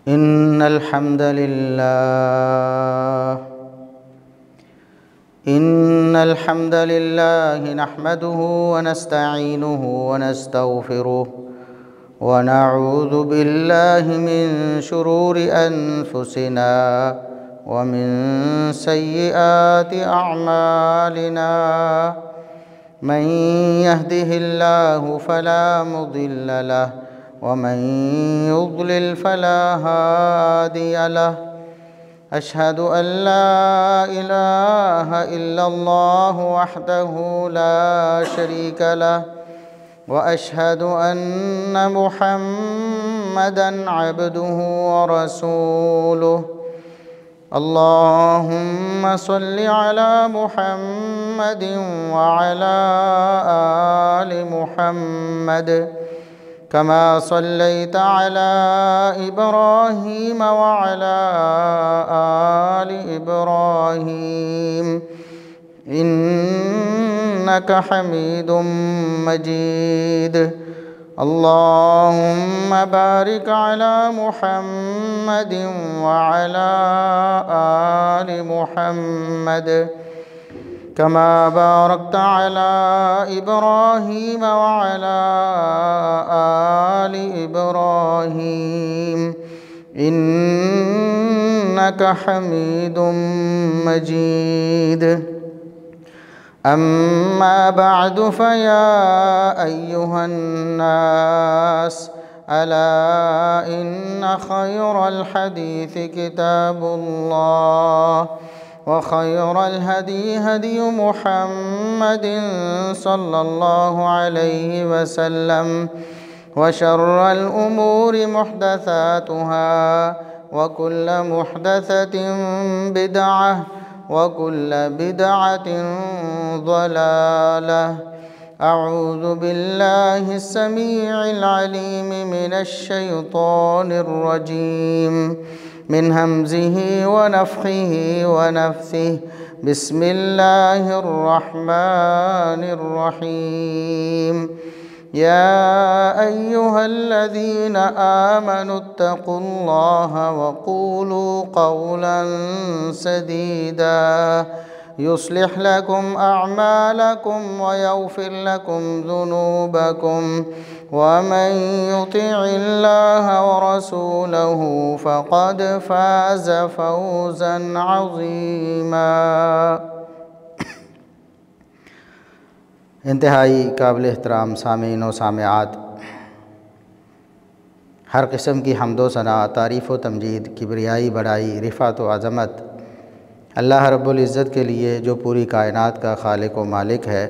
إن الحمد لله نحمده ونستعينه ونستغفره ونعوذ بالله من شرور أنفسنا ومن سيئات أعمالنا من يهده الله فلا مضل له ومن يضلل فلا هادي له أشهد أن لا إله إلا الله وحده لا شريك له وأشهد أن محمدًا عبده ورسوله اللهم صل على محمد وعلى آل محمد كما صليت على إبراهيم وعلى آل إبراهيم إنك حميد مجيد اللهم بارك على محمد وعلى آل محمد كما باركت على إبراهيم وعلى آل إبراهيم إنك حميد مجيد أما بعد فيا أيها الناس ألا إن خير الحديث كتاب الله وخير الهدي هدي محمد صلى الله عليه وسلم وشر الأمور محدثاتها وكل محدثة بدعة وكل بدعة ضلالة أعوذ بالله السميع العليم من الشيطان الرجيم من همزه ونفخه ونفثه بسم الله الرحمن الرحيم يا أيها الذين آمنوا اتقوا الله وقولوا قولا سديدا يصلح لكم أعمالكم ويغفر لكم ذنوبكم ومن يطع الله ورسوله فقد فاز فوزا عظيما۔ انتہائی قابل احترام سامعین و سامعات، ہر قسم کی حمد و ثنا، تعریف و تمجید، کبریائی، بڑائی، رفعت و عظمت اللہ رب العزت کے لیے جو پوری کائنات کا خالق و مالک ہے۔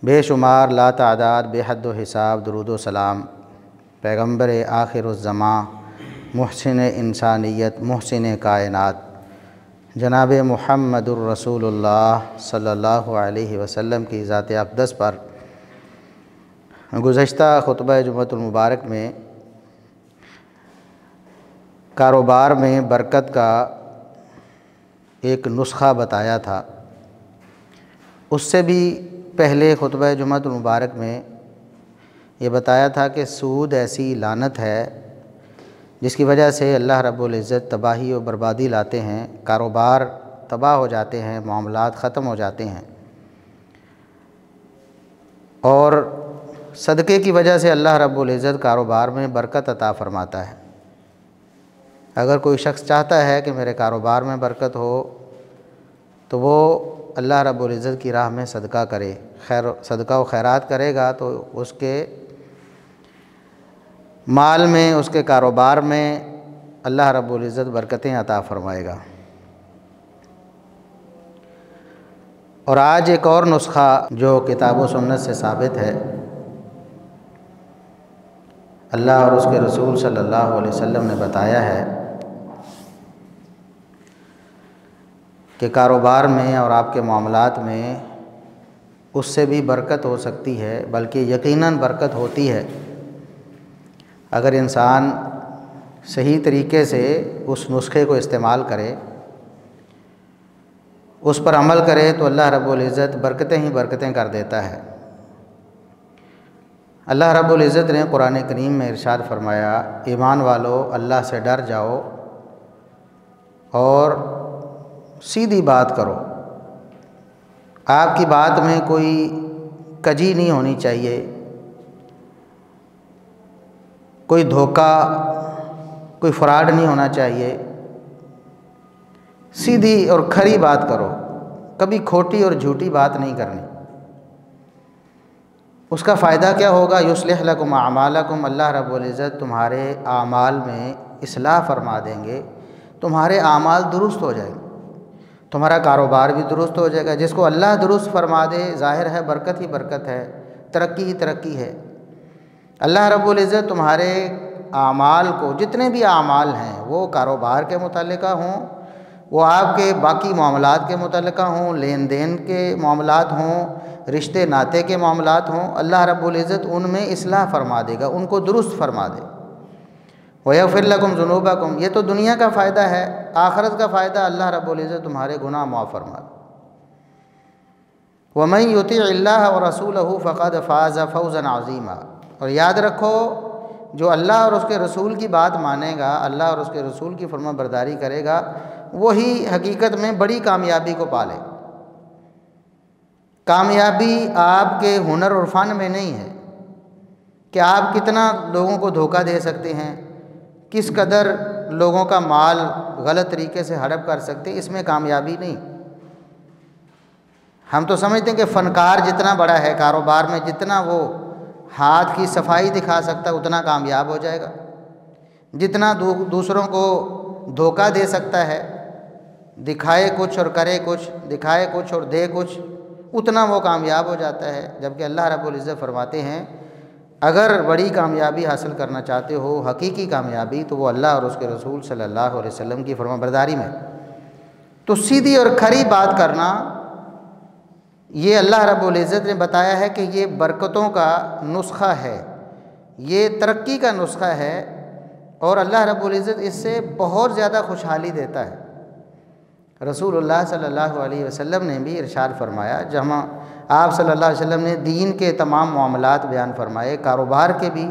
بے شمار لا تعداد بے حد و حساب درود و سلام پیغمبر آخر الزمان، محسن انسانیت، محسن کائنات جناب محمد الرسول اللہ صلی اللہ علیہ وسلم کی ذات اقدس پر گزشتہ خطبہ جمعۃ المبارک میں کاروبار میں برکت کا ایک نسخہ بتایا تھا۔ اس سے بھی پہلے خطبہ جمعۃ المبارک میں یہ بتایا تھا کہ سود ایسی لعنت ہے جس کی وجہ سے اللہ رب العزت تباہی و بربادی لاتے ہیں، کاروبار تباہ ہو جاتے ہیں، معاملات ختم ہو جاتے ہیں، اور صدقے کی وجہ سے اللہ رب العزت کاروبار میں برکت عطا فرماتا ہے۔ اگر کوئی شخص چاہتا ہے کہ میرے کاروبار میں برکت ہو تو وہ اللہ رب العزت کی راہ میں صدقہ کرے، صدقہ و خیرات کرے گا تو اس کے مال میں، اس کے کاروبار میں اللہ رب العزت برکتیں عطا فرمائے گا۔ اور آج ایک اور نسخہ جو کتاب و سنت سے ثابت ہے، اللہ اور اس کے رسول صلی اللہ علیہ وسلم نے بتایا ہے کہ کاروبار میں اور آپ کے معاملات میں اس سے بھی برکت ہو سکتی ہے، بلکہ یقیناً برکت ہوتی ہے اگر انسان صحیح طریقے سے اس نسخے کو استعمال کرے، اس پر عمل کرے تو اللہ رب العزت برکتیں ہی برکتیں کر دیتا ہے۔ اللہ رب العزت نے قرآن کریم میں ارشاد فرمایا، ایمان والو اللہ سے ڈر جاؤ اور سیدھی بات کرو، آپ کی بات میں کوئی کجی نہیں ہونی چاہیے، کوئی دھوکہ، کوئی فراڈ نہیں ہونا چاہیے، سیدھی اور کھری بات کرو، کبھی کھوٹی اور جھوٹی بات نہیں کرنی۔ اس کا فائدہ کیا ہوگا؟ یصلح لکم اعمالکم، اللہ رب العزت تمہارے اعمال میں اصلاح فرما دیں گے، تمہارے اعمال درست ہو جائیں گے، تمہارا کاروبار بھی درست ہو جائے گا۔ جس کو اللہ درست فرما دے ظاہر ہے برکت ہی برکت ہے، ترقی ہی ترقی ہے۔ اللہ رب العزت تمہارے اعمال کو، جتنے بھی اعمال ہیں وہ کاروبار کے متعلقہ ہوں، وہ آپ کے باقی معاملات کے متعلقہ ہوں، لین دین کے معاملات ہوں، رشتے ناطے کے معاملات ہوں، اللہ رب العزت ان میں اصلاح فرما دے گا، ان کو درست فرما دے۔ وَيَغْفِرْ لَكُمْ ذُنُوبَكُمْ، یہ تو دنیا کا فائدہ ہے، آخرت کا فائدہ اللہ رب العزت تمہارے گناہ معاف فرما دے۔ وَمَن يُطِعِ اللَّهَ وَرَسُولَهُ فَقَدْ فَازَ فَوْزًا عَظِيمًا، اور یاد رکھو جو اللہ اور اس کے رسول کی بات مانے گا، اللہ اور اس کے رسول کی فرما برداری کرے گا، وہی حقیقت میں بڑی کامیابی کو پالے۔ کامیابی آپ کے ہنر اور فن میں نہیں ہے کہ آپ کتنا لوگوں کو دھوکہ دے سکتے ہیں، کس قدر لوگوں کا مال غلط طریقے سے ہڑپ کر سکتے ہیں، اس میں کامیابی نہیں۔ ہم تو سمجھتے ہیں کہ فنکار جتنا بڑا ہے کاروبار میں، جتنا وہ ہاتھ کی صفائی دکھا سکتا ہے اتنا کامیاب ہو جائے گا، جتنا دوسروں کو دھوکہ دے سکتا ہے، دکھائے کچھ اور کرے کچھ، دکھائے کچھ اور دے کچھ، اتنا وہ کامیاب ہو جاتا ہے۔ جبکہ اللہ رب العزت فرماتے ہیں اگر بڑی کامیابی حاصل کرنا چاہتے ہو، حقیقی کامیابی، تو وہ اللہ اور اس کے رسول صلی اللہ علیہ وسلم کی فرما برداری میں۔ تو سیدھی اور کھری بات کرنا، یہ اللہ رب العزت نے بتایا ہے کہ یہ برکتوں کا نسخہ ہے، یہ ترقی کا نسخہ ہے، اور اللہ رب العزت اس سے بہت زیادہ خوشحالی دیتا ہے۔ رسول اللہ صلی اللہ علیہ وسلم نے بھی ارشاد فرمایا، جہاں آپ صلی اللہ علیہ وسلم نے دین کے تمام معاملات بیان فرمائے، کاروبار کے بھی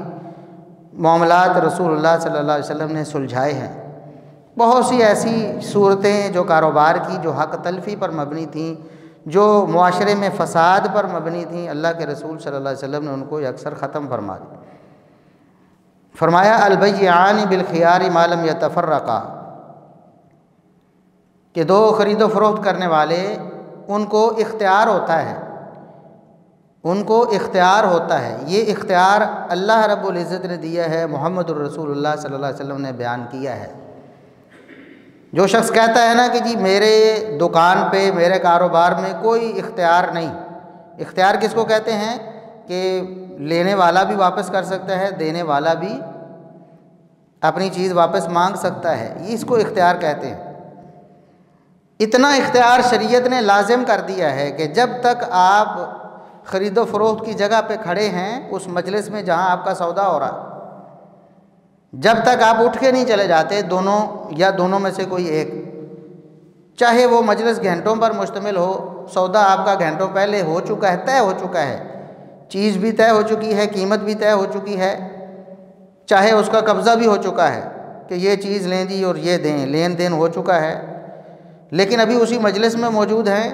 معاملات رسول اللہ صلی اللہ علیہ وسلم نے سلجھائے ہیں۔ بہت سی ایسی صورتیں جو کاروبار کی، جو حق تلفی پر مبنی تھیں، جو معاشرے میں فساد پر مبنی تھیں، اللہ کے رسول صلی اللہ علیہ وسلم نے ان کو اکثر ختم فرما دی۔ فرمایا البیعان بالخیار ما لم یتفرقا، کہ دو خرید و فروخت کرنے والے، ان کو اختیار ہوتا ہے، ان کو اختیار ہوتا ہے۔ یہ اختیار اللہ رب العزت نے دیا ہے، محمد الرسول اللہ صلی اللہ علیہ وسلم نے بیان کیا ہے۔ جو شخص کہتا ہے نا کہ جی میرے دکان پہ، میرے کاروبار میں کوئی اختیار نہیں، اختیار کس کو کہتے ہیں کہ لینے والا بھی واپس کر سکتا ہے، دینے والا بھی اپنی چیز واپس مانگ سکتا ہے، یہ اس کو اختیار کہتے ہیں۔ اتنا اختیار شریعت نے لازم کر دیا ہے کہ جب تک آپ خرید و فروخت کی جگہ پہ کھڑے ہیں، اس مجلس میں جہاں آپ کا سودا ہو رہا ہے، جب تک آپ اٹھ کے نہیں چلے جاتے، دونوں یا دونوں میں سے کوئی ایک، چاہے وہ مجلس گھنٹوں پر مشتمل ہو، سودا آپ کا گھنٹوں پہلے ہو چکا ہے، طے ہو چکا ہے، چیز بھی طے ہو چکی ہے، قیمت بھی طے ہو چکی ہے، چاہے اس کا قبضہ بھی ہو چکا ہے کہ یہ چیز لیں جی اور یہ دیں، لین دین ہو چکا ہے، لیکن ابھی اسی مجلس میں موجود ہیں،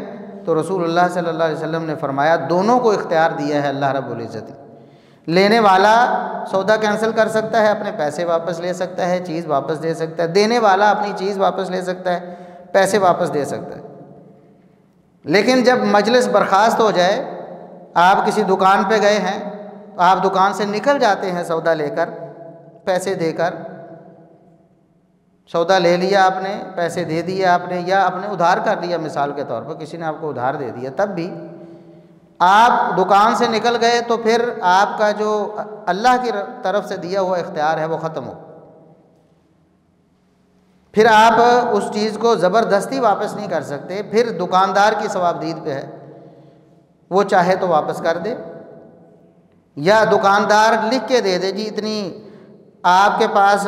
تو رسول اللہ صلی اللہ علیہ وسلم نے فرمایا دونوں کو اختیار دیا ہے اللہ رب العزت نے۔ لینے والا سودا کینسل کر سکتا ہے، اپنے پیسے واپس لے سکتا ہے، چیز واپس دے سکتا ہے، دینے والا اپنی چیز واپس لے سکتا ہے، پیسے واپس دے سکتا ہے۔ لیکن جب مجلس برخاست ہو جائے، آپ کسی دکان پہ گئے ہیں، تو آپ دکان سے نکل جاتے ہیں سودا لے کر، پیسے دے کر، سودا لے لیا آپ نے، پیسے دے دیے آپ نے، یا آپ نے ادھار کر لیا، مثال کے طور پر کسی نے آپ کو ادھار دے دیا، تب بھی آپ دکان سے نکل گئے تو پھر آپ کا جو اللہ کی طرف سے دیا ہوا اختیار ہے وہ ختم ہو، پھر آپ اس چیز کو زبردستی واپس نہیں کر سکتے، پھر دکاندار کی ثوابدید پہ ہے، وہ چاہے تو واپس کر دے، یا دکاندار لکھ کے دے دے جی اتنی آپ کے پاس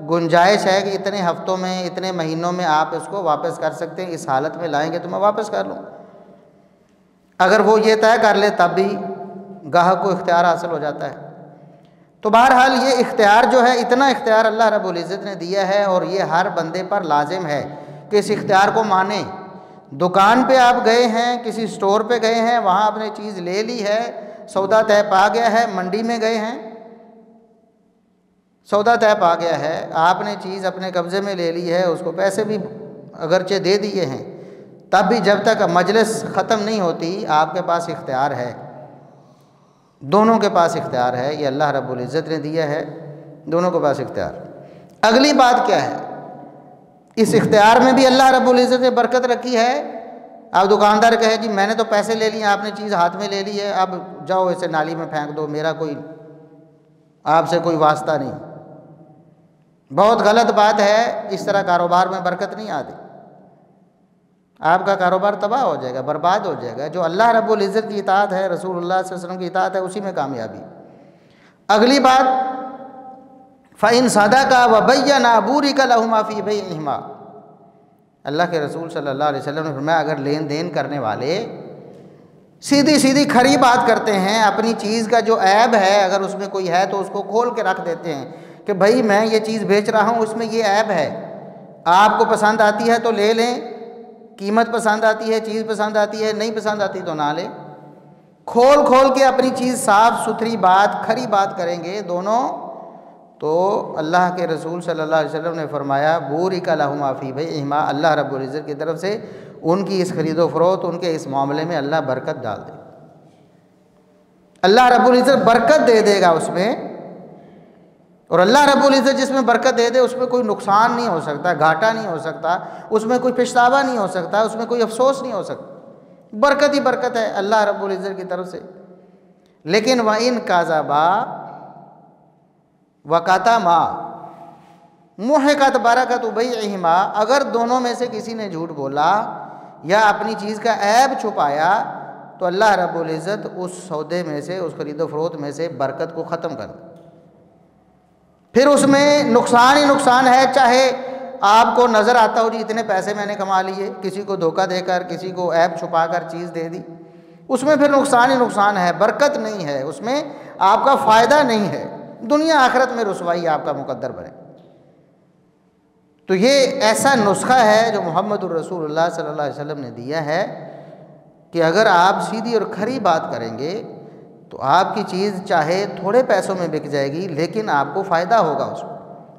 گنجائش ہے کہ اتنے ہفتوں میں، اتنے مہینوں میں آپ اس کو واپس کر سکتے ہیں، اس حالت میں لائیں گے تو میں واپس کر لوں۔ اگر وہ یہ طے کر لے تب بھی گاہک کو اختیار حاصل ہو جاتا ہے۔ تو بہرحال یہ اختیار جو ہے، اتنا اختیار اللہ رب العزت نے دیا ہے، اور یہ ہر بندے پر لازم ہے کہ اس اختیار کو مانیں۔ دکان پہ آپ گئے ہیں، کسی سٹور پہ گئے ہیں، وہاں آپ نے چیز لے لی ہے، سودا طے پا گیا ہے۔ منڈی میں گئے ہیں، سودا طے پا گیا ہے، آپ نے چیز اپنے قبضے میں لے لی ہے، اس کو پیسے بھی اگرچہ دے دیے ہیں، تب بھی جب تک مجلس ختم نہیں ہوتی آپ کے پاس اختیار ہے، دونوں کے پاس اختیار ہے۔ یہ اللہ رب العزت نے دیا ہے، دونوں کے پاس اختیار۔ اگلی بات کیا ہے؟ اس اختیار میں بھی اللہ رب العزت نے برکت رکھی ہے۔ اب دکاندار کہے جی میں نے تو پیسے لے لیے، آپ نے چیز ہاتھ میں لے لی ہے، اب جاؤ اسے نالی میں پھینک دو، میرا کوئی آپ سے کوئی واسطہ نہیں۔ بہت غلط بات ہے، اس طرح کاروبار میں برکت نہیں آتی، آپ کا کاروبار تباہ ہو جائے گا، برباد ہو جائے گا۔ جو اللہ رب العزت کی اطاعت ہے، رسول اللہ صلی اللہ علیہ وسلم کی اطاعت ہے، اسی میں کامیابی۔ اگلی بات، فَإِن صَدَقَا وَبَيَّنَا بُورِكَ لَهُمَا فِي بَيْعِهِمَا۔ اللہ کے رسول صلی اللہ علیہ وسلم نے فرمایا اگر لین دین کرنے والے سیدھی سیدھی کھری بات کرتے ہیں، اپنی چیز کا جو عیب ہے اگر اس میں کوئی ہے تو اس کو کھول کے رکھ دیتے ہیں کہ بھائی میں یہ چیز بیچ رہا ہوں، اس میں یہ عیب ہے، آپ کو پسند آتی ہے تو لے لیں، قیمت پسند آتی ہے، چیز پسند آتی ہے، نہیں پسند آتی تو نہ لیں۔ کھول کھول کے اپنی چیز صاف ستھری بات، کھری بات کریں گے دونوں، تو اللہ کے رسول صلی اللہ علیہ وسلم نے فرمایا بورک لہما فی بیعہما، اللہ رب العزت کی طرف سے ان کی اس خرید و فروخت، ان کے اس معاملے میں اللہ برکت ڈال دے، اللہ رب العزت برکت دے دے گا اس میں۔ اور اللہ رب العزت جس میں برکت دے دے اس میں کوئی نقصان نہیں ہو سکتا، گھاٹا نہیں ہو سکتا، اس میں کوئی پچھتاوا نہیں ہو سکتا، اس میں کوئی افسوس نہیں ہو سکتا، برکت ہی برکت ہے اللہ رب العزت کی طرف سے۔ لیکن وَإِن كَذَبَا وَكَتَمَا مُحِقَتْ بَرَكَتُ بَيْعِهِمَا، اگر دونوں میں سے کسی نے جھوٹ بولا یا اپنی چیز کا عیب چھپایا تو اللہ رب العزت اس سودے میں سے، اس خرید و فروخت میں سے برکت کو ختم کر دے، پھر اس میں نقصان ہی نقصان ہے۔ چاہے آپ کو نظر آتا ہو جی اتنے پیسے میں نے کما لیے، کسی کو دھوکہ دے کر، کسی کو عیب چھپا کر چیز دے دی، اس میں پھر نقصان ہی نقصان ہے، برکت نہیں ہے، اس میں آپ کا فائدہ نہیں ہے، دنیا آخرت میں رسوائی آپ کا مقدر بنے۔ تو یہ ایسا نسخہ ہے جو محمد الرسول اللہ صلی اللہ علیہ وسلم نے دیا ہے کہ اگر آپ سیدھی اور کھری بات کریں گے تو آپ کی چیز چاہے تھوڑے پیسوں میں بک جائے گی لیکن آپ کو فائدہ ہوگا، اس میں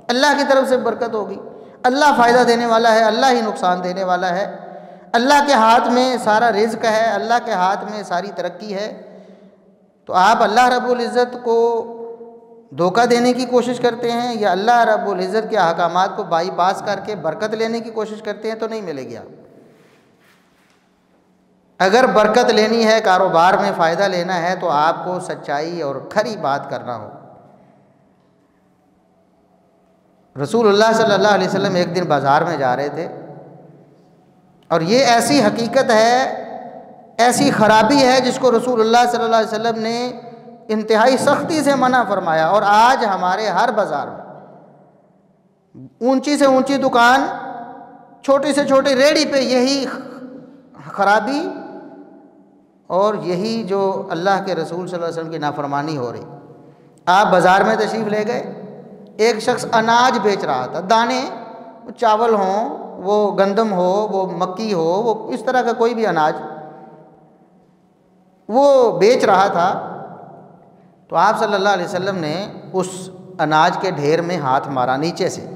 اللہ کی طرف سے برکت ہوگی۔ اللہ فائدہ دینے والا ہے، اللہ ہی نقصان دینے والا ہے، اللہ کے ہاتھ میں سارا رزق ہے، اللہ کے ہاتھ میں ساری ترقی ہے۔ تو آپ اللہ رب العزت کو دھوکہ دینے کی کوشش کرتے ہیں یا اللہ رب العزت کے احکامات کو بائی پاس کر کے برکت لینے کی کوشش کرتے ہیں تو نہیں ملے گی۔ آپ اگر برکت لینی ہے، کاروبار میں فائدہ لینا ہے تو آپ کو سچائی اور کھری بات کرنا ہو۔ رسول اللہ صلی اللہ علیہ وسلم ایک دن بازار میں جا رہے تھے، اور یہ ایسی حقیقت ہے، ایسی خرابی ہے جس کو رسول اللہ صلی اللہ علیہ وسلم نے انتہائی سختی سے منع فرمایا، اور آج ہمارے ہر بازار میں اونچی سے اونچی دکان، چھوٹی سے چھوٹی ریڑھی پہ یہی خرابی اور یہی جو اللہ کے رسول صلی اللہ علیہ وسلم کی نافرمانی ہو رہی۔ آپ بازار میں تشریف لے گئے، ایک شخص اناج بیچ رہا تھا، دانے، چاول ہوں، وہ گندم ہو، وہ مکی ہو، وہ اس طرح کا کوئی بھی اناج وہ بیچ رہا تھا، تو آپ صلی اللہ علیہ وسلم نے اس اناج کے ڈھیر میں ہاتھ مارا نیچے سے۔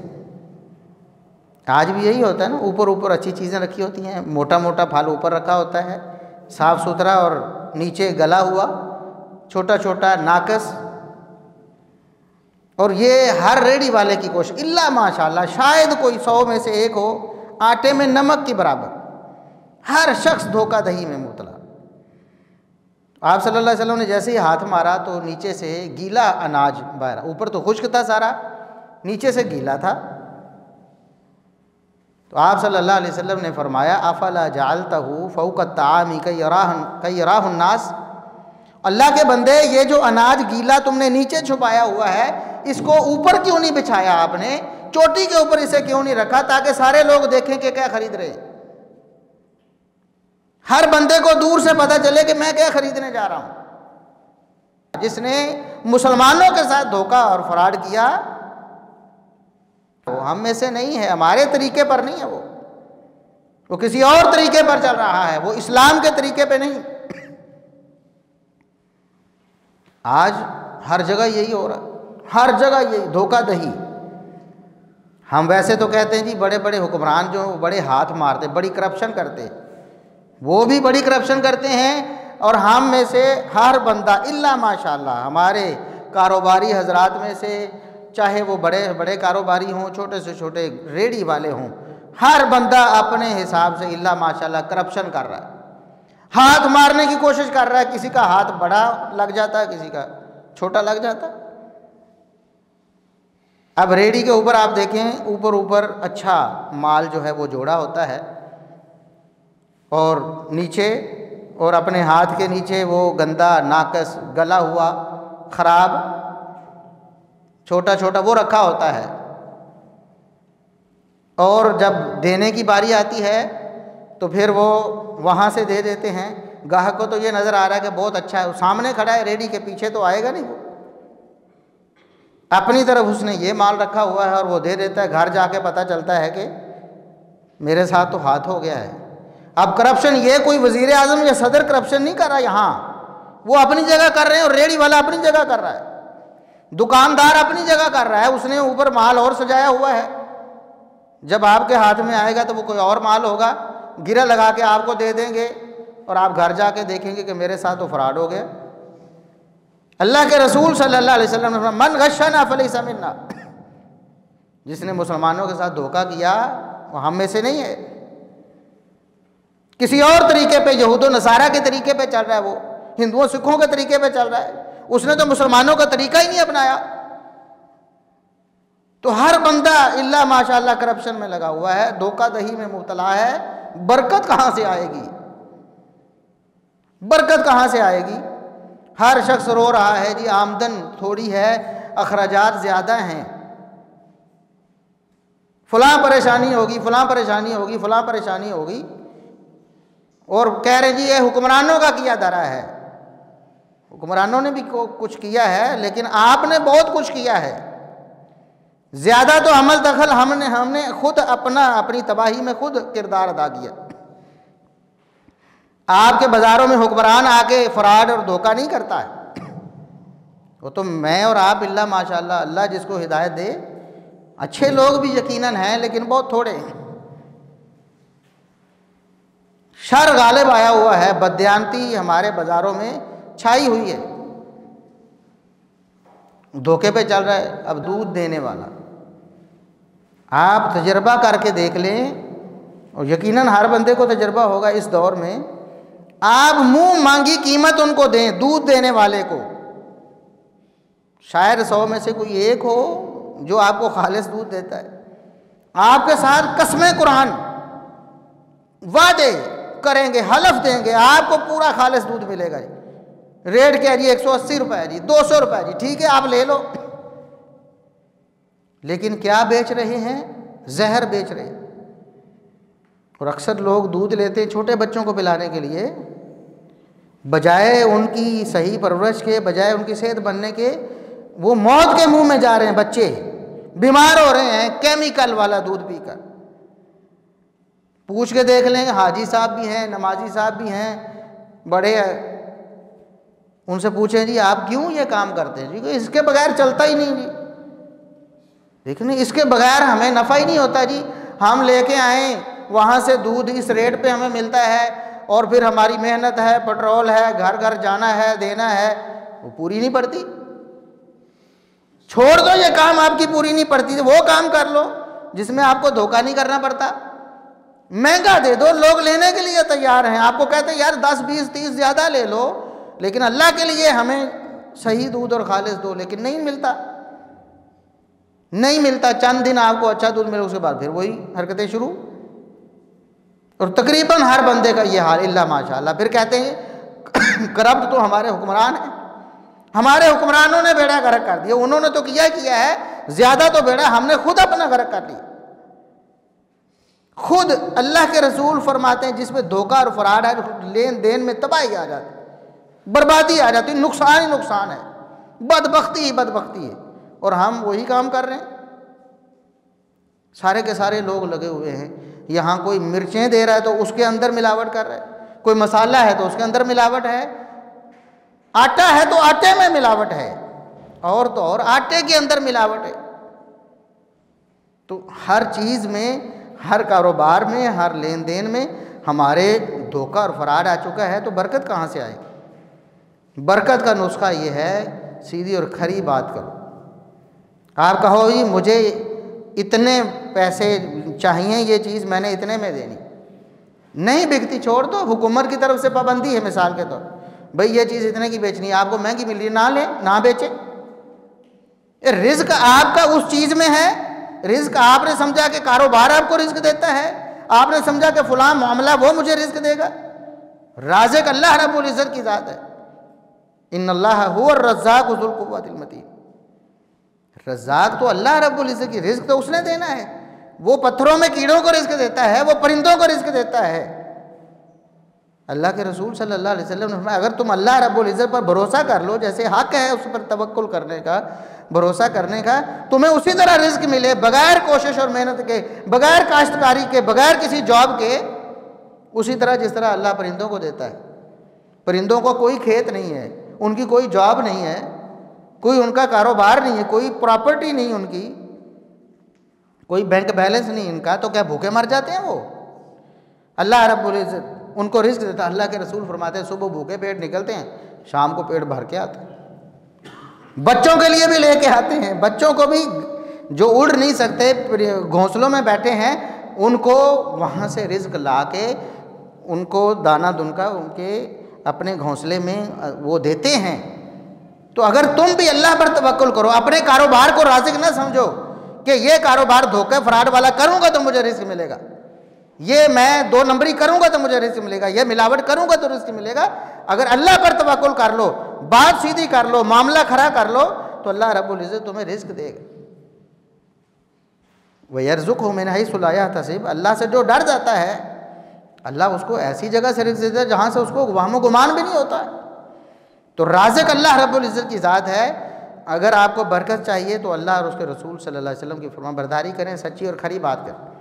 آج بھی یہی ہوتا ہے نا، اوپر اوپر اچھی چیزیں رکھی ہوتی ہیں، موٹا موٹا پھل اوپر رکھا ہوتا ہے، صاف ستھرا، اور نیچے گلا ہوا چھوٹا چھوٹا ناقص۔ اور یہ ہر ریڑھی والے کی کوشش، اللہ ماشاءاللہ شاید کوئی 100 میں سے ایک ہو آٹے میں نمک کے برابر، ہر شخص دھوکہ دہی میں مبتلا۔ آپ صلی اللہ علیہ وسلم نے جیسے ہی ہاتھ مارا تو نیچے سے گیلا اناج باہر، اوپر تو خشک تھا سارا، نیچے سے گیلا تھا۔ تو آپ صلی اللہ علیہ وسلم نے فرمایا افلا جعلتہ فوق الطعام کی یراہ الناس، اللہ کے بندے یہ جو اناج گیلا تم نے نیچے چھپایا ہوا ہے اس کو اوپر کیوں نہیں بچھایا، آپ نے چوٹی کے اوپر اسے کیوں نہیں رکھا تاکہ سارے لوگ دیکھیں کہ کیا خرید رہے ہیں، ہر بندے کو دور سے پتہ چلے کہ میں کیا خریدنے جا رہا ہوں۔ جس نے مسلمانوں کے ساتھ دھوکہ اور فراڈ کیا وہ ہم میں سے نہیں ہے، ہمارے طریقے پر نہیں ہے، وہ کسی اور طریقے پر چل رہا ہے، وہ اسلام کے طریقے پہ نہیں۔ آج ہر جگہ یہی ہو رہا ہے، ہر جگہ یہی دھوکہ دہی۔ ہم ویسے تو کہتے ہیں جی بڑے بڑے حکمران جو بڑے ہاتھ مارتے، بڑی کرپشن کرتے، وہ بھی بڑی کرپشن کرتے ہیں، اور ہم میں سے ہر بندہ الا ماشاءاللہ ہمارے کاروباری حضرات میں سے، چاہے وہ بڑے بڑے کاروباری ہوں، چھوٹے سے چھوٹے ریڑھی والے ہوں، ہر بندہ اپنے حساب سے الا ماشاءاللہ کرپشن کر رہا ہے، ہاتھ مارنے کی کوشش کر رہا ہے۔ کسی کا ہاتھ بڑا لگ جاتا ہے، کسی کا چھوٹا لگ جاتا ہے۔ اب ریڑھی کے اوپر آپ دیکھیں، اوپر اچھا مال جو ہے وہ جوڑا ہوتا ہے، اور نیچے اور اپنے ہاتھ کے نیچے وہ گندا، ناقص، گلا ہوا، خراب، چھوٹا چھوٹا وہ رکھا ہوتا ہے۔ اور جب دینے کی باری آتی ہے تو پھر وہ وہاں سے دے دیتے ہیں۔ گاہک کو تو یہ نظر آ رہا ہے کہ بہت اچھا ہے، سامنے کھڑا ہے ریڑھی کے، پیچھے تو آئے گا نہیں، وہ اپنی طرف اس نے یہ مال رکھا ہوا ہے اور وہ دے دیتا ہے۔ گھر جا کے پتہ چلتا ہے کہ میرے ساتھ تو ہاتھ ہو گیا ہے۔ اب کرپشن یہ کوئی وزیر اعظم یا صدر کرپشن نہیں کر رہا یہاں، وہ اپنی جگہ کر رہے ہیں، اور ریڑھی والا اپنی جگہ کر رہا ہے، دکاندار اپنی جگہ کر رہا ہے، اس نے اوپر مال اور سجایا ہوا ہے۔ جب آپ کے ہاتھ میں آئے گا تو وہ کوئی اور مال ہوگا، گرہ لگا کے آپ کو دے دیں گے، اور آپ گھر جا کے دیکھیں گے کہ میرے ساتھ تو فراڈ ہو گیا۔ اللہ کے رسول صلی اللہ علیہ وسلم نے فرمایا من غشنا فلیس منا، جس نے مسلمانوں کے ساتھ دھوکہ کیا وہ ہم میں سے نہیں ہے۔ کسی اور طریقے پہ، یہود و نصارہ کے طریقے پہ چل رہا ہے، وہ ہندوؤں سکھوں کے طریقے پہ چل رہا ہے، اس نے تو مسلمانوں کا طریقہ ہی نہیں اپنایا۔ تو ہر بندہ الا ماشاءاللہ کرپشن میں لگا ہوا ہے، دھوکہ دہی میں مبتلا ہے۔ برکت کہاں سے آئے گی؟ برکت کہاں سے آئے گی؟ ہر شخص رو رہا ہے جی آمدن تھوڑی ہے، اخراجات زیادہ ہیں، فلاں پریشانی ہوگی، فلاں پریشانی ہوگی، فلاں پریشانی ہوگی، اور کہہ رہے جی یہ حکمرانوں کا کیا دھرا ہے۔ حکمرانوں نے بھی کچھ کیا ہے، لیکن آپ نے بہت کچھ کیا ہے۔ زیادہ تو عمل دخل ہم نے خود اپنی تباہی میں خود کردار ادا کیا۔ آپ کے بازاروں میں حکمران آ کے فراڈ اور دھوکہ نہیں کرتا ہے، وہ تو میں اور آپ الا ماشاءاللہ اللہ جس کو ہدایت دے، اچھے لوگ بھی یقیناً ہیں لیکن بہت تھوڑے ہیں۔ شر غالب آیا ہوا ہے، بددیانتی ہمارے بازاروں میں چھائی ہوئی ہے، دھوکے پہ چل رہا ہے۔ اب دودھ دینے والا، آپ تجربہ کر کے دیکھ لیں، اور یقیناً ہر بندے کو تجربہ ہوگا اس دور میں، آپ منہ مانگی قیمت ان کو دیں دودھ دینے والے کو، شاید 100 میں سے کوئی ایک ہو جو آپ کو خالص دودھ دیتا ہے۔ آپ کے ساتھ قسمیں قرآن وعدے کریں گے، حلف دیں گے آپ کو پورا خالص دودھ ملے گا۔ ریٹ کیا جی 180 روپے جی، 200 روپے جی، ٹھیک ہے آپ لے لو، لیکن کیا بیچ رہے ہیں؟ زہر بیچ رہے ہیں۔ اور اکثر لوگ دودھ لیتے ہیں چھوٹے بچوں کو پلانے کے لیے، بجائے ان کی صحیح پرورش کے، بجائے ان کی صحت بننے کے، وہ موت کے منہ میں جا رہے ہیں، بچے بیمار ہو رہے ہیں کیمیکل والا دودھ پی کر۔ پوچھ کے دیکھ لیں، حاجی صاحب بھی ہیں، نمازی صاحب بھی ہیں، بڑے، ان سے پوچھیں جی آپ کیوں یہ کام کرتے ہیں؟ جی اس کے بغیر چلتا ہی نہیں جی، دیکھیں اس کے بغیر ہمیں نفع ہی نہیں ہوتا جی، ہم لے کے آئیں وہاں سے دودھ اس ریٹ پہ ہمیں ملتا ہے، اور پھر ہماری محنت ہے، پٹرول ہے، گھر گھر جانا ہے، دینا ہے، وہ پوری نہیں پڑتی۔ چھوڑ دو یہ کام آپ کی پوری نہیں پڑتی، وہ کام کر لو جس میں آپ کو دھوکہ نہیں کرنا پڑتا۔ مہنگا دے دو، لوگ لینے کے لیے تیار ہیں، آپ کو کہتے ہیں یار 10 20 30 زیادہ لے لو، لیکن اللہ کے لیے ہمیں صحیح دودھ اور خالص دو، لیکن نہیں ملتا، نہیں ملتا۔ چند دن آپ کو اچھا دودھ ملے، اس کے بعد پھر وہی حرکتیں شروع، اور تقریباً ہر بندے کا یہ حال الا ماشاءاللہ۔ پھر کہتے ہیں کرپٹ تو ہمارے حکمران ہیں، ہمارے حکمرانوں نے بیڑا غرق کر دیا، انہوں نے تو کیا ہے، زیادہ تو بیڑا ہم نے خود اپنا غرق کر لیا۔ خود اللہ کے رسول فرماتے ہیں جس میں دھوکہ اور فراڈ ہے، لین دین میں تباہی آ جاتی، بربادی آ جاتی، نقصان ہی نقصان ہے۔ بدبختی ہی بدبختی ہے، اور ہم وہی کام کر رہے ہیں۔ سارے کے سارے لوگ لگے ہوئے ہیں، یہاں کوئی مرچیں دے رہا ہے تو اس کے اندر ملاوٹ کر رہا ہے، کوئی مسالہ ہے تو اس کے اندر ملاوٹ ہے، آٹا ہے تو آٹے میں ملاوٹ ہے، اور تو اور آٹے کے اندر ملاوٹ ہے۔ تو ہر چیز میں، ہر کاروبار میں، ہر لین دین میں ہمارے دھوکہ اور فراڈ آ چکا ہے، تو برکت کہاں سے آئے؟ برکت کا نسخہ یہ ہے، سیدھی اور کھری بات کرو۔ آپ کہو جی مجھے اتنے پیسے چاہیے، یہ چیز میں نے اتنے میں دینی، نہیں بکتی چھوڑ دو، حکومت کی طرف سے پابندی ہے مثال کے طور، بھئی یہ چیز اتنے کی بیچنی ہے، آپ کو مہنگی مل رہی ہے، نہ لیں، نہ بیچیں۔ رزق آپ کا اس چیز میں ہے، رزق آپ نے سمجھا کہ کاروبار آپ کو رزق دیتا ہے، آپ نے سمجھا کہ فلاں معاملہ وہ مجھے رزق دے گا۔ رازق اللہ رب العزت کی ذات ہے، ان اللہ هو الرزاق ذو القوۃ المتین۔ رزاق تو اللہ رب العزت کی، رزق تو اس نے دینا ہے، وہ پتھروں میں کیڑوں کو رزق دیتا ہے، وہ پرندوں کو رزق دیتا ہے۔ اللہ کے رسول صلی اللہ علیہ وسلم نے فرمایا اگر تم اللہ رب العزت پر بھروسہ کر لو، جیسے حق ہے اس پر توکل کرنے کا، بھروسہ کرنے کا، تمہیں اسی طرح رزق ملے، بغیر کوشش اور محنت کے، بغیر کاشتکاری کے، بغیر کسی جاب کے، اسی طرح جس طرح اللہ پرندوں کو دیتا ہے۔ پرندوں کو کوئی کھیت نہیں ہے، ان کی کوئی جاب نہیں ہے، کوئی ان کا کاروبار نہیں ہے، کوئی پراپرٹی نہیں ان کی، کوئی بینک بیلنس نہیں ان کا، تو کیا بھوکے مر جاتے ہیں وہ؟ اللہ رب العزت ان کو رزق دیتا ہے۔ اللہ کے رسول فرماتے ہیں صبح بھوکے پیٹ نکلتے ہیں، شام کو پیٹ بھر کے آتے ہیں۔ بچوں کے لیے بھی لے کے آتے ہیں، بچوں کو بھی جو اڑ نہیں سکتے گھونسلوں میں بیٹھے ہیں، ان کو وہاں سے رزق لا کے ان کو دانہ دن کا ان کے اپنے گھونسلے میں وہ دیتے ہیں۔ تو اگر تم بھی اللہ پر توکل کرو، اپنے کاروبار کو رازق نہ سمجھو کہ یہ کاروبار دھوکے فراڈ والا کروں گا تو مجھے رزق ملے گا، یہ میں 2 نمبری کروں گا تو مجھے رزق ملے گا، یہ ملاوٹ کروں گا تو رزق ملے گا۔ اگر اللہ پر توکل کر لو، بات سیدھی کر لو، معاملہ کھڑا کر لو، تو اللہ رب العزت تمہیں رزق دے گا۔ وَيَرْزُقْهُ مِنْ حَيْثُ لَا يَحْتَسِبُ، اللہ سے جو ڈر جاتا ہے اللہ اس کو ایسی جگہ سے رزق دیتا ہے جہاں سے اس کو وہم و گمان بھی نہیں ہوتا ہے۔ تو رازق اللہ رب العزت کی ذات ہے۔ اگر آپ کو برکت چاہیے تو اللہ اور اس کے رسول صلی اللہ علیہ وسلم کی فرمان برداری کریں، سچی اور کھری بات کریں۔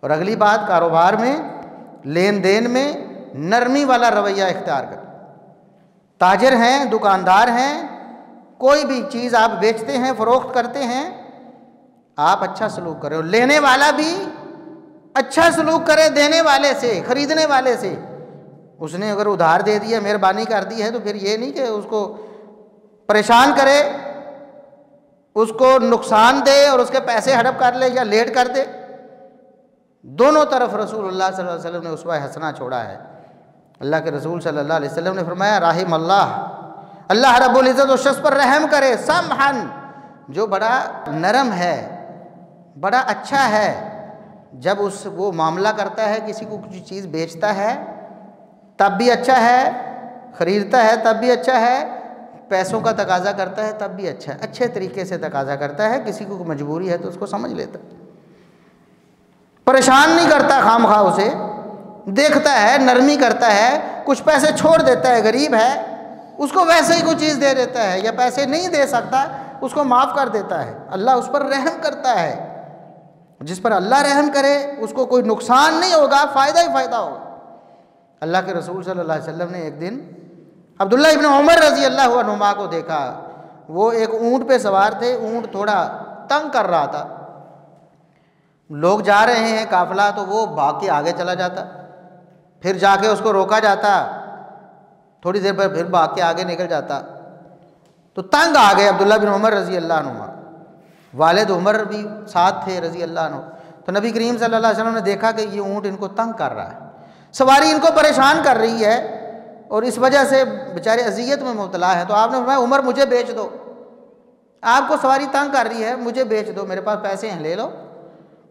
اور اگلی بات، کاروبار میں، لین دین میں نرمی والا رویہ اختیار کریں۔ تاجر ہیں، دکاندار ہیں، کوئی بھی چیز آپ بیچتے ہیں، فروخت کرتے ہیں، آپ اچھا سلوک کریں، اور لینے والا بھی اچھا سلوک کرے، دینے والے سے، خریدنے والے سے۔ اس نے اگر ادھار دے دیا، مہربانی کر دی ہے، تو پھر یہ نہیں کہ اس کو پریشان کرے، اس کو نقصان دے اور اس کے پیسے ہڑپ کر لے یا لیٹ کر دے۔ دونوں طرف رسول اللہ صلی اللہ علیہ وسلم نے اسوہ حسنہ چھوڑا ہے۔ اللہ کے رسول صلی اللہ علیہ وسلم نے فرمایا رحم اللہ رب العزت اس شخص پر رحم کرے، سمحن، جو بڑا نرم ہے، بڑا اچھا ہے، جب وہ معاملہ کرتا ہے، کسی کو کچھ چیز بیچتا ہے تب بھی اچھا ہے، خریدتا ہے تب بھی اچھا ہے، پیسوں کا تقاضا کرتا ہے تب بھی اچھا ہے، اچھے طریقے سے تقاضا کرتا ہے، کسی کو مجبوری ہے تو اس کو سمجھ لیتا ہے، پریشان نہیں کرتا خام خواہ، اسے دیکھتا ہے، نرمی کرتا ہے، کچھ پیسے چھوڑ دیتا ہے، غریب ہے اس کو ویسے ہی کوئی چیز دے دیتا ہے، یا پیسے نہیں دے سکتا اس کو معاف کر دیتا ہے۔ اللہ اس پر رحم کرتا ہے، جس پر اللہ رحم کرے اس کو کوئی نقصان نہیں ہوگا، فائدہ ہی فائدہ ہوگا۔ اللہ کے رسول صلی اللہ علیہ وسلم نے ایک دن عبداللہ ابن عمر رضی اللہ عنہما کو دیکھا، وہ ایک اونٹ پہ سوار تھے، اونٹ تھوڑا تنگ کر رہا تھا، لوگ جا رہے ہیں قافلہ، تو وہ بھاگ کے آگے چلا جاتا، پھر جا کے اس کو روکا جاتا، تھوڑی دیر پر پھر بھاگ کے آگے نکل جاتا، تو تنگ آ گئے عبداللہ بن عمر رضی اللہ عنہما، والد عمر بھی ساتھ تھے رضی اللہ عنہ۔ تو نبی کریم صلی اللہ علیہ وسلم نے دیکھا کہ یہ اونٹ ان کو تنگ کر رہا ہے، سواری ان کو پریشان کر رہی ہے، اور اس وجہ سے بیچارے اذیت میں مبتلا ہے، تو آپ نے فرمایا عمر مجھے بیچ دو، آپ کو سواری تنگ کر رہی ہے، مجھے بیچ دو، میرے پاس پیسے ہیں، لے لو۔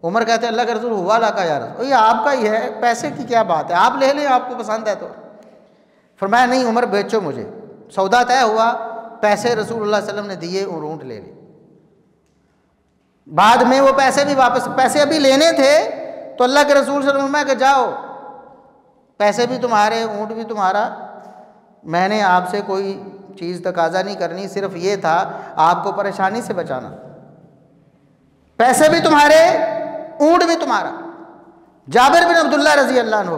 عمر کہتے ہیں اللہ کے رسول ہوا لا کا یا رسول، یہ آپ کا ہی ہے، پیسے کی کیا بات ہے، آپ لے لیں، آپ کو پسند ہے تو۔ فرمایا نہیں عمر بیچو مجھے، سودا طے ہوا، پیسے رسول اللہ صلی اللہ علیہ وسلم نے دیے اور اونٹ لے لی۔ بعد میں وہ پیسے بھی واپس، پیسے ابھی لینے تھے تو اللہ کے رسول صلی اللہ علیہ وسلم کہ جاؤ، پیسے بھی تمہارے، اونٹ بھی تمہارا، میں نے آپ سے کوئی چیز تقاضا نہیں کرنی، صرف یہ تھا آپ کو پریشانی سے بچانا۔ پیسے بھی تمہارے، اونٹ بھی تمہارا۔ جابر بن عبداللہ رضی اللہ عنہ،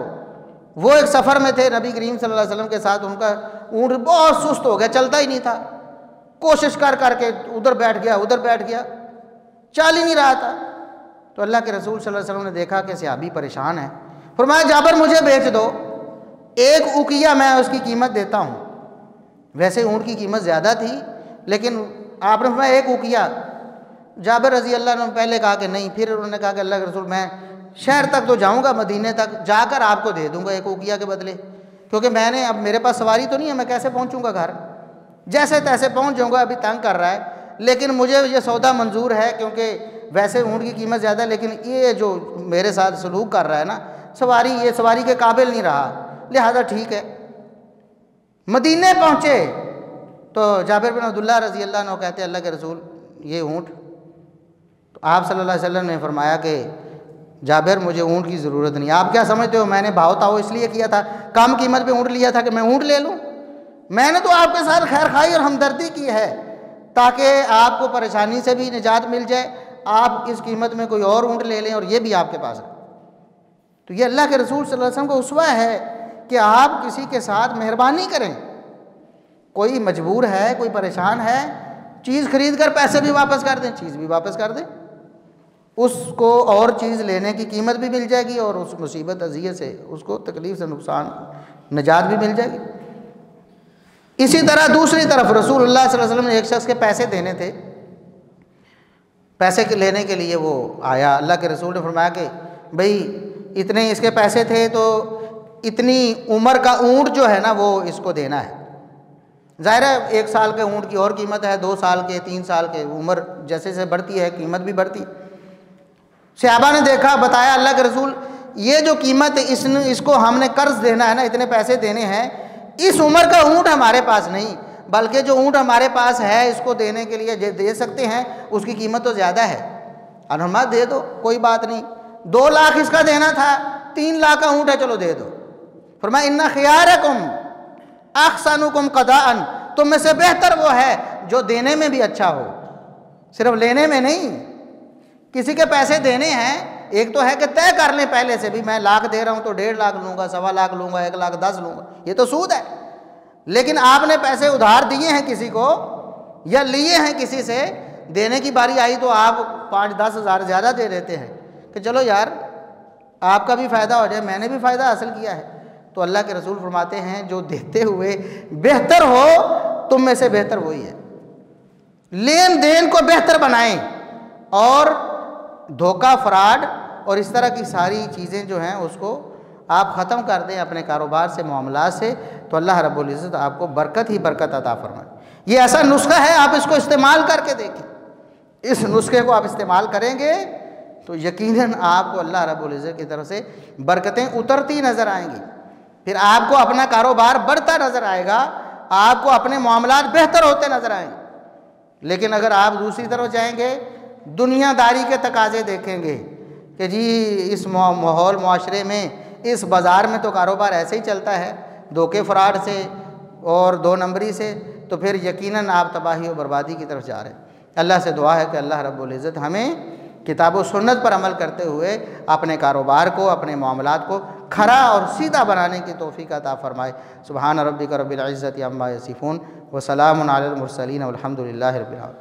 وہ ایک سفر میں تھے نبی کریم صلی اللہ علیہ وسلم کے ساتھ، ان کا اونٹ بہت سست ہو گیا، چلتا ہی نہیں تھا، کوشش کر کر کے ادھر بیٹھ گیا ادھر بیٹھ گیا، چل ہی نہیں رہا تھا۔ تو اللہ کے رسول صلی اللہ علیہ وسلم نے دیکھا کہ صحابی پریشان ہے، فرمایا جابر مجھے بیچ دو، ایک اوقیہ میں اس کی قیمت دیتا ہوں۔ ویسے اونٹ کی قیمت زیادہ تھی، لیکن آپ نے فرمایا ایک اوقیہ۔ جابر رضی اللہ عنہ پہلے کہا کہ نہیں، پھر انہوں نے کہا کہ اللہ کے رسول میں شہر تک تو جاؤں گا، مدینے تک جا کر آپ کو دے دوں گا ایک اوقیہ کے بدلے، کیونکہ میں نے اب میرے پاس سواری تو نہیں ہے، میں کیسے پہنچوں گا گھر، جیسے تیسے پہنچ جاؤں گا، ابھی تنگ کر رہا ہے، لیکن مجھے یہ سودا منظور ہے، کیونکہ ویسے اونٹ کی قیمت زیادہ ہے، لیکن یہ جو میرے ساتھ سلوک کر رہا ہے نا سواری، یہ سواری کے قابل نہیں رہا، لہذا ٹھیک ہے۔ مدینے پہنچے تو جابر بن عبداللہ رضی اللہ عنہ کہتے ہیں اللہ کے رسول یہ اونٹ، تو آپ صلی اللہ علیہ وسلم نے فرمایا کہ جابر مجھے اونٹ کی ضرورت نہیں، آپ کیا سمجھتے ہو میں نے بھاؤ تاؤ اس لیے کیا تھا، کم قیمت پہ اونٹ لیا تھا کہ میں اونٹ لے لوں؟ میں نے تو آپ کے ساتھ خیر خواہی اور ہمدردی کی ہے تاکہ آپ کو پریشانی سے بھی نجات مل جائے، آپ اس قیمت میں کوئی اور اونٹ لے لیں اور یہ بھی آپ کے پاس ہے۔ تو یہ اللہ کے رسول صلی اللہ علیہ وسلم کو اسوہ ہے کہ آپ کسی کے ساتھ مہربانی کریں، کوئی مجبور ہے، کوئی پریشان ہے، چیز خرید کر پیسے بھی واپس کر دیں، چیز بھی واپس کر دیں، اس کو اور چیز لینے کی قیمت بھی مل جائے گی اور اس مصیبت اذیت سے، اس کو تکلیف سے نقصان نجات بھی مل جائے گی۔ اسی طرح دوسری طرف رسول اللہ صلی اللہ علیہ وسلم نے ایک شخص کے پیسے دینے تھے، پیسے لینے کے لیے وہ آیا، اللہ کے رسول نے فرمایا کہ بھئی اتنے اس کے پیسے تھے تو اتنی عمر کا اونٹ جو ہے نا وہ اس کو دینا ہے۔ ظاہر ہے 1 سال کے اونٹ کی اور قیمت ہے، 2 سال کے، 3 سال کے، عمر جیسے جیسے بڑھتی ہے قیمت بھی بڑھتی۔ صحابہ نے دیکھا، بتایا اللہ کے رسول یہ جو قیمت اس کو ہم نے قرض دینا ہے نا، اتنے پیسے دینے ہیں، اس عمر کا اونٹ ہمارے پاس نہیں، بلکہ جو اونٹ ہمارے پاس ہے اس کو دینے کے لیے دے سکتے ہیں، اس کی قیمت تو زیادہ ہے، انہمہ دے دو کوئی بات نہیں، 2 لاکھ اس کا دینا تھا، 3 لاکھ کا اونٹ ہے، چلو دے دو۔ فرمایا ان خیارکم احسنکم قضاء، تم میں سے بہتر وہ ہے جو دینے میں بھی اچھا ہو، صرف لینے میں نہیں۔ کسی کے پیسے دینے ہیں، ایک تو ہے کہ طے کر لیں پہلے سے بھی میں لاکھ دے رہا ہوں تو 1.5 لاکھ لوں گا، 1.25 لاکھ لوں گا، 1,10,000 لوں گا، یہ تو سود ہے۔ لیکن آپ نے پیسے ادھار دیے ہیں کسی کو یا لیے ہیں کسی سے، دینے کی باری آئی تو آپ 5-10 ہزار زیادہ دے دیتے ہیں کہ چلو یار آپ کا بھی فائدہ ہو جائے، میں نے بھی فائدہ حاصل کیا ہے۔ تو اللہ کے رسول فرماتے ہیں جو دیتے ہوئے بہتر ہو تم میں سے بہتر وہی ہے۔ لین دین کو بہتر بنائیں اور دھوکہ، فراڈ اور اس طرح کی ساری چیزیں جو ہیں اس کو آپ ختم کر دیں اپنے کاروبار سے، معاملات سے، تو اللہ رب العزت آپ کو برکت ہی برکت عطا فرمائے۔ یہ ایسا نسخہ ہے، آپ اس کو استعمال کر کے دیکھیں، اس نسخے کو آپ استعمال کریں گے تو یقیناً آپ کو اللہ رب العزت کی طرف سے برکتیں اترتی نظر آئیں گی، پھر آپ کو اپنا کاروبار بڑھتا نظر آئے گا، آپ کو اپنے معاملات بہتر ہوتے نظر آئیں گے۔ لیکن اگر آپ دوسری طرف جائیں گے، دنیا داری کے تقاضے دیکھیں گے کہ جی اس ماحول معاشرے میں، اس بازار میں تو کاروبار ایسے ہی چلتا ہے، دھوکے فراڈ سے اور 2 نمبری سے، تو پھر یقیناً آپ تباہی و بربادی کی طرف جا رہے ہیں۔ اللہ سے دعا ہے کہ اللہ رب العزت ہمیں کتاب و سنت پر عمل کرتے ہوئے اپنے کاروبار کو، اپنے معاملات کو کھرا اور سیدھا بنانے کی توفیق عطا فرمائے۔ سبحان ربک رب العزت عما یصفون وسلام علی المرسلین والحمد للہ رب العالمین۔